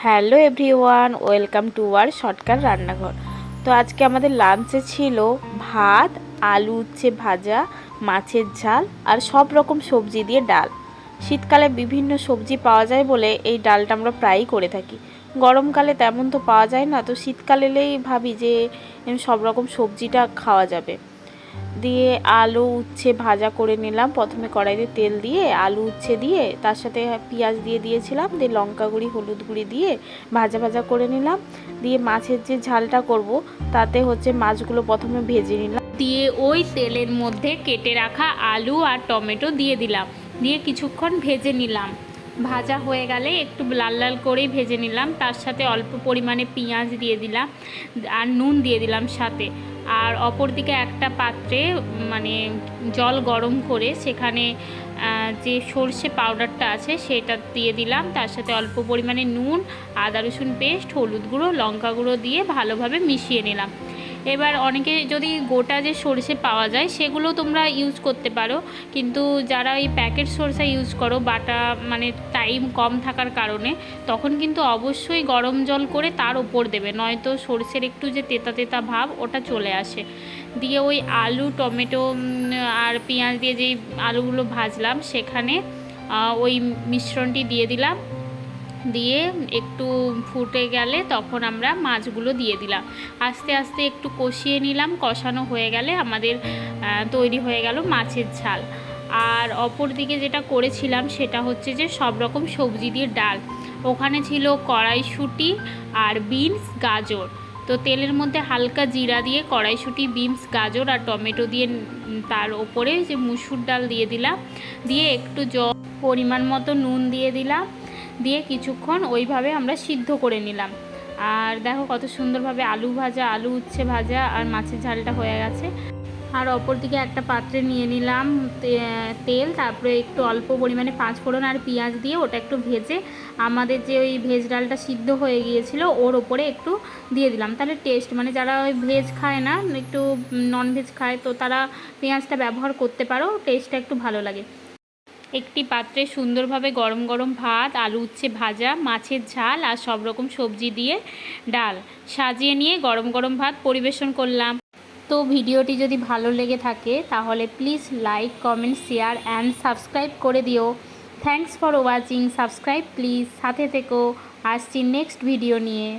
Hello everyone, welcome to our shortcut রান্নাঘর। তো আজকে আমাদের লাঞ্চে ছিল ভাত, আলু উচ্ছে ভাজা, মাছের ঝাল আর সব রকম সবজি দিয়ে ডাল। শীতকালে বিভিন্ন সবজি পাওয়া যায় বলে এই ডালটা আমরা প্রায়ই করে থাকি। গরমকালে তেমন তো পাওয়া যায় না, তো শীতকালে এলেই ভাবি যে সব রকম সবজিটা খাওয়া যাবে। দিয়ে আলু উচ্ছে ভাজা করে নিলাম। প্রথমে কড়াইতে তেল দিয়ে আলু উচ্ছে দিয়ে তার সাথে পেঁয়াজ দিয়ে দিয়েছিলাম, দিয়ে লঙ্কা গুঁড়ি হলুদ গুঁড়ি দিয়ে ভাজা ভাজা করে নিলাম। দিয়ে মাছের যে ঝালটা করব তাতে মাছগুলো প্রথমে ভেজে নিলাম, দিয়ে ওই তেলের মধ্যে কেটে রাখা আলু আর টমেটো দিয়ে দিলাম, দিয়ে কিছুক্ষণ ভেজে নিলাম। ভাজা হয়ে গেলে একটু লাল লাল করেই ভেজে নিলাম, তার সাথে অল্প পরিমাণে পেঁয়াজ দিয়ে দিলাম আর নুন দিয়ে দিলাম সাথে। আর অপর দিকে একটা পাত্রে জল গরম করে সেখানে যে সর্ষে পাউডারটা আছে সেটা দিয়ে দিলাম, তার সাথে অল্প পরিমাণে নুন, আদা রসুন পেস্ট, হলুদ গুঁড়ো, লঙ্কা গুঁড়ো দিয়ে ভালোভাবে মিশিয়ে নিলাম। এবার অনেকে যদি গোটা যে সরষে পাওয়া যায় সেগুলো তোমরা ইউজ করতে পারো, কিন্তু যারা এই প্যাকেট সরষে ইউজ করো বাটা টাইম কম থাকার কারণে, তখন কিন্তু অবশ্যই গরম জল করে তার উপর দেবে, নয়তো সরষের একটু যে তেতা তেতা ভাব ওটা চলে আসে। দিয়ে ওই আলু টমেটো আর পেঁয়াজ দিয়ে যেই আলুগুলো ভাজলাম সেখানে ওই মিশ্রণটি দিয়ে দিলাম। দিয়ে একটু ফুটে গেলে তখন আমরা মাছগুলো দিয়ে দিলাম, আস্তে আস্তে একটু কষিয়ে নিলাম। কষানো হয়ে গেলে আমাদের তৈরি হয়ে গেল মাছের ঝাল। আর অপর দিকে যেটা করেছিলাম সেটা হচ্ছে যে সব রকম সবজি দিয়ে ডাল। ওখানে ছিল কড়াইশুঁটি আর বিনস, গাজর। তো তেলের মধ্যে হালকা জিরা দিয়ে কড়াইশুঁটি, বিনস, গাজর আর টমেটো দিয়ে তার ওপরে যে মুসুর ডাল দিয়ে দিলাম, দিয়ে একটু পরিমাণ মতো নুন দিয়ে দিলাম, দিয়ে কিছুক্ষণ ওইভাবে আমরা সিদ্ধ করে নিলাম। আর দেখো কত সুন্দরভাবে আলু ভাজা, আলু উচ্ছে ভাজা আর মাছের ঝালটা হয়ে গেছে। আর অপর দিকে একটা পাত্রে নিয়ে নিলাম তেল, তারপরে একটু অল্প পরিমাণে পাঁচফোড়ন আর পেঁয়াজ দিয়ে ওটা একটু ভেজে আমাদের যে ওই ভেজ ডালটা সিদ্ধ হয়ে গিয়েছিল ওর ওপরে একটু দিয়ে দিলাম। তাহলে টেস্ট যারা ওই ভেজ খায় না, একটু নন ভেজ খায়, তো তারা পেঁয়াজটা ব্যবহার করতে পারো, টেস্টটা একটু ভালো লাগে। একটি পাত্রে সুন্দরভাবে গরম গরম ভাত, আলু উচ্ছে ভাজা, মাছের ঝাল আর সব রকম সবজি দিয়ে ডাল সাজিয়ে নিয়ে গরম গরম ভাত পরিবেশন করলাম। তো ভিডিওটি যদি ভালো লেগে থাকে তাহলে please like, comment, share and subscribe করে দিও। Thanks for watching. Subscribe please, সাথে থেকো। আসছি নেক্সট ভিডিও নিয়ে।